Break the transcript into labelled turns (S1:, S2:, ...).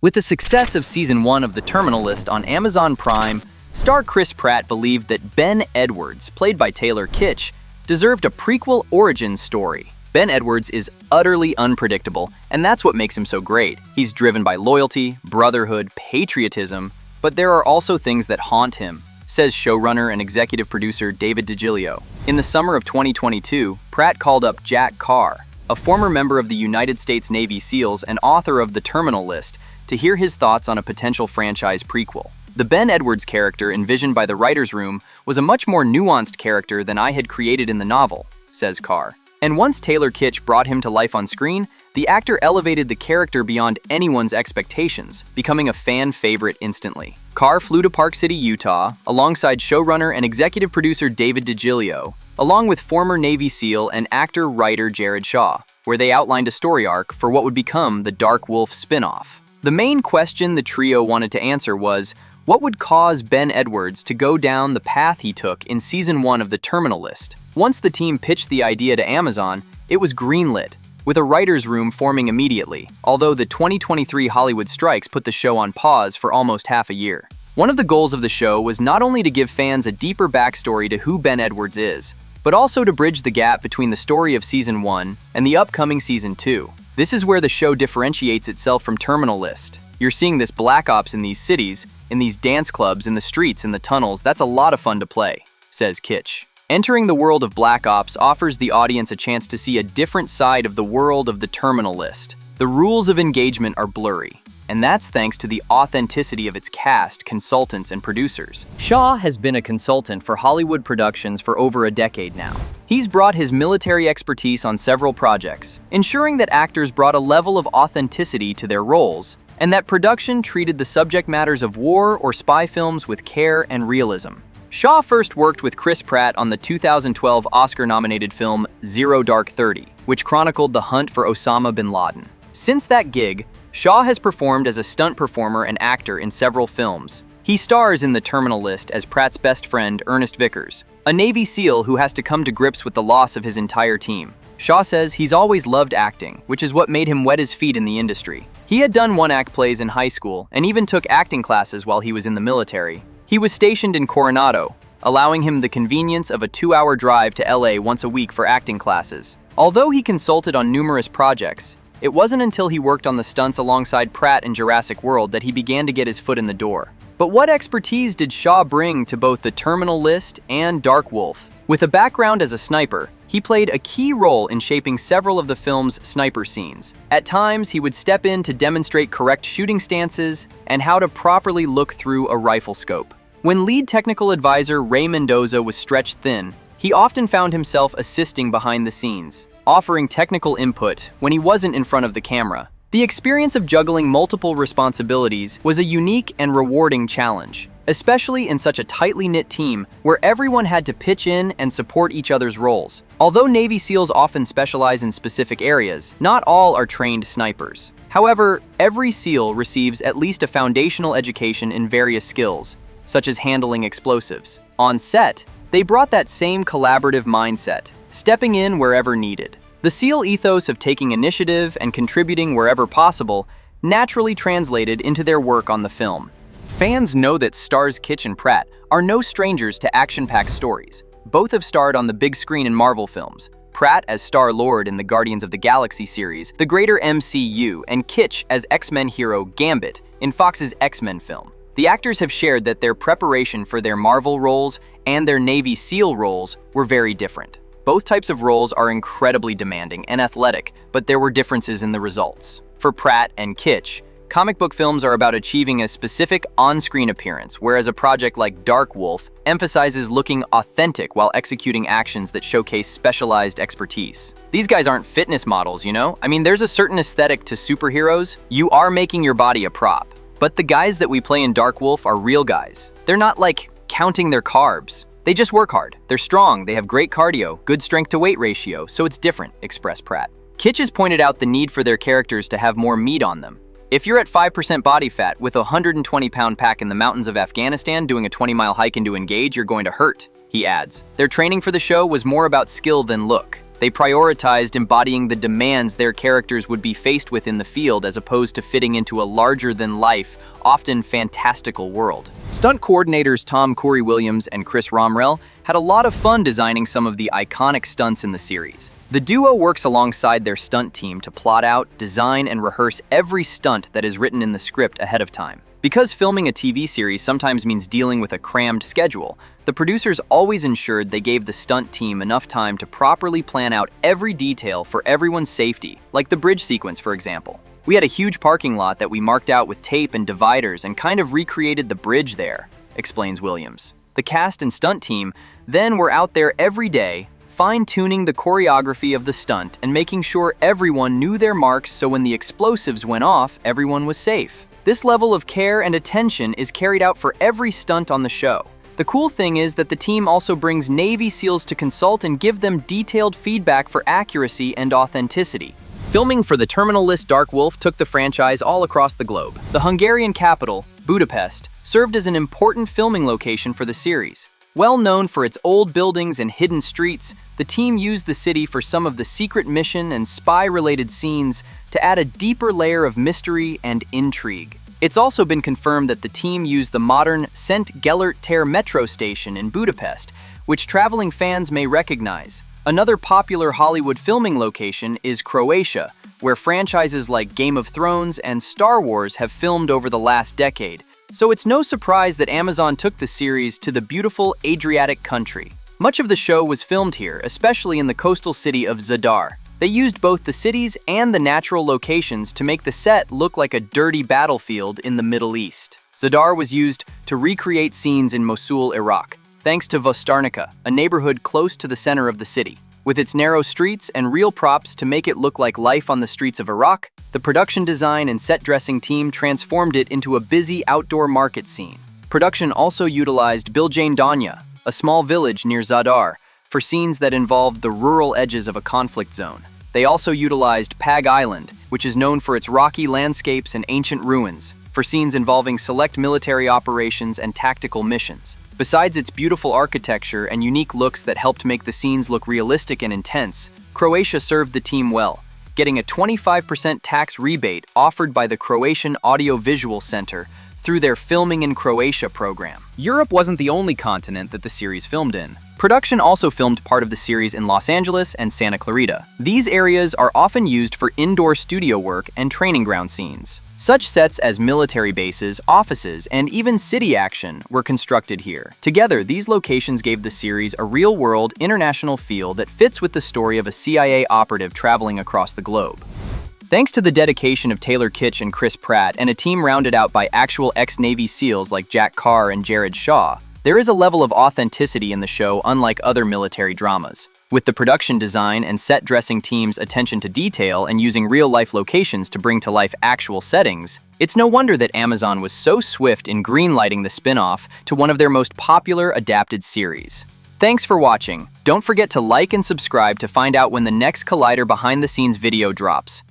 S1: With the success of Season 1 of The Terminal List on Amazon Prime, star Chris Pratt believed that Ben Edwards, played by Taylor Kitsch, deserved a prequel origin story. Ben Edwards is utterly unpredictable, and that's what makes him so great. He's driven by loyalty, brotherhood, patriotism, but there are also things that haunt him, says showrunner and executive producer David DiGilio. In the summer of 2022, Pratt called up Jack Carr, a former member of the United States Navy SEALs and author of The Terminal List, to hear his thoughts on a potential franchise prequel. The Ben Edwards character envisioned by the writer's room was a much more nuanced character than I had created in the novel, says Carr. And once Taylor Kitsch brought him to life on screen, the actor elevated the character beyond anyone's expectations, becoming a fan favorite instantly. Carr flew to Park City, Utah, alongside showrunner and executive producer David DiGilio, along with former Navy SEAL and actor-writer Jared Shaw, where they outlined a story arc for what would become the Dark Wolf spin-off. The main question the trio wanted to answer was, what would cause Ben Edwards to go down the path he took in Season 1 of The Terminal List? Once the team pitched the idea to Amazon, it was greenlit, with a writer's room forming immediately, although the 2023 Hollywood strikes put the show on pause for almost half a year. One of the goals of the show was not only to give fans a deeper backstory to who Ben Edwards is, but also to bridge the gap between the story of Season 1 and the upcoming Season 2. This is where the show differentiates itself from Terminal List. You're seeing this black ops in these cities, in these dance clubs, in the streets, in the tunnels. That's a lot of fun to play, says Kitsch. Entering the world of Black Ops offers the audience a chance to see a different side of the world of The Terminal List. The rules of engagement are blurry, and that's thanks to the authenticity of its cast, consultants, and producers. Shaw has been a consultant for Hollywood productions for over a decade now. He's brought his military expertise on several projects, ensuring that actors brought a level of authenticity to their roles, and that production treated the subject matters of war or spy films with care and realism. Shaw first worked with Chris Pratt on the 2012 Oscar-nominated film Zero Dark 30, which chronicled the hunt for Osama bin Laden. Since that gig, Shaw has performed as a stunt performer and actor in several films. He stars in The Terminal List as Pratt's best friend, Ernest Vickers, a Navy SEAL who has to come to grips with the loss of his entire team. Shaw says he's always loved acting, which is what made him wet his feet in the industry. He had done one-act plays in high school and even took acting classes while he was in the military. He was stationed in Coronado, allowing him the convenience of a 2-hour drive to LA once a week for acting classes. Although he consulted on numerous projects, it wasn't until he worked on the stunts alongside Pratt in Jurassic World that he began to get his foot in the door. But what expertise did Shaw bring to both The Terminal List and Dark Wolf? With a background as a sniper, he played a key role in shaping several of the film's sniper scenes. At times, he would step in to demonstrate correct shooting stances and how to properly look through a rifle scope. When lead technical advisor Ray Mendoza was stretched thin, he often found himself assisting behind the scenes, offering technical input when he wasn't in front of the camera. The experience of juggling multiple responsibilities was a unique and rewarding challenge, especially in such a tightly knit team where everyone had to pitch in and support each other's roles. Although Navy SEALs often specialize in specific areas, not all are trained snipers. However, every SEAL receives at least a foundational education in various skills, such as handling explosives. On set, they brought that same collaborative mindset, stepping in wherever needed. The SEAL ethos of taking initiative and contributing wherever possible naturally translated into their work on the film. Fans know that stars Kitsch and Pratt are no strangers to action-packed stories. Both have starred on the big screen in Marvel films, Pratt as Star-Lord in the Guardians of the Galaxy series, the greater MCU, and Kitsch as X-Men hero Gambit in Fox's X-Men film. The actors have shared that their preparation for their Marvel roles and their Navy SEAL roles were very different. Both types of roles are incredibly demanding and athletic, but there were differences in the results. For Pratt and Kitsch, comic book films are about achieving a specific on-screen appearance, whereas a project like Dark Wolf emphasizes looking authentic while executing actions that showcase specialized expertise. These guys aren't fitness models, you know? I mean, there's a certain aesthetic to superheroes. You are making your body a prop. But the guys that we play in Dark Wolf are real guys. They're not like counting their carbs. They just work hard. They're strong, they have great cardio, good strength-to-weight ratio, so it's different, expressed Pratt. Kitsch has pointed out the need for their characters to have more meat on them. If you're at 5% body fat with a 120-pound pack in the mountains of Afghanistan doing a 20-mile hike into Engage, you're going to hurt, he adds. Their training for the show was more about skill than look. They prioritized embodying the demands their characters would be faced with in the field as opposed to fitting into a larger-than-life, often fantastical world. Stunt coordinators Tom Williams and Chris Romrell had a lot of fun designing some of the iconic stunts in the series. The duo works alongside their stunt team to plot out, design, and rehearse every stunt that is written in the script ahead of time. Because filming a TV series sometimes means dealing with a crammed schedule, the producers always ensured they gave the stunt team enough time to properly plan out every detail for everyone's safety, like the bridge sequence, for example. We had a huge parking lot that we marked out with tape and dividers and kind of recreated the bridge there, explains Williams. The cast and stunt team then were out there every day, fine-tuning the choreography of the stunt and making sure everyone knew their marks so when the explosives went off, everyone was safe. This level of care and attention is carried out for every stunt on the show. The cool thing is that the team also brings Navy SEALs to consult and give them detailed feedback for accuracy and authenticity. Filming for the Terminal List Dark Wolf took the franchise all across the globe. The Hungarian capital, Budapest, served as an important filming location for the series. Well known for its old buildings and hidden streets, the team used the city for some of the secret mission and spy-related scenes to add a deeper layer of mystery and intrigue. It's also been confirmed that the team used the modern Szent Gellert tér metro station in Budapest, which traveling fans may recognize. Another popular Hollywood filming location is Croatia, where franchises like Game of Thrones and Star Wars have filmed over the last decade. So it's no surprise that Amazon took the series to the beautiful Adriatic country. Much of the show was filmed here, especially in the coastal city of Zadar. They used both the cities and the natural locations to make the set look like a dirty battlefield in the Middle East. Zadar was used to recreate scenes in Mosul, Iraq, thanks to Vostarnica, a neighborhood close to the center of the city. With its narrow streets and real props to make it look like life on the streets of Iraq, the production design and set dressing team transformed it into a busy outdoor market scene. Production also utilized Biljane Donja, a small village near Zadar, for scenes that involved the rural edges of a conflict zone. They also utilized Pag Island, which is known for its rocky landscapes and ancient ruins, for scenes involving select military operations and tactical missions. Besides its beautiful architecture and unique looks that helped make the scenes look realistic and intense, Croatia served the team well, getting a 25% tax rebate offered by the Croatian Audiovisual Center through their Filming in Croatia program. Europe wasn't the only continent that the series filmed in. Production also filmed part of the series in Los Angeles and Santa Clarita. These areas are often used for indoor studio work and training ground scenes. Such sets as military bases, offices, and even city action were constructed here. Together, these locations gave the series a real-world, international feel that fits with the story of a CIA operative traveling across the globe. Thanks to the dedication of Taylor Kitsch and Chris Pratt and a team rounded out by actual ex-Navy SEALs like Jack Carr and Jared Shaw, there is a level of authenticity in the show unlike other military dramas. With the production design and set dressing team's attention to detail and using real-life locations to bring to life actual settings, it's no wonder that Amazon was so swift in greenlighting the spin-off to one of their most popular adapted series. Thanks for watching. Don't forget to like and subscribe to find out when the next Collider behind-the-scenes video drops.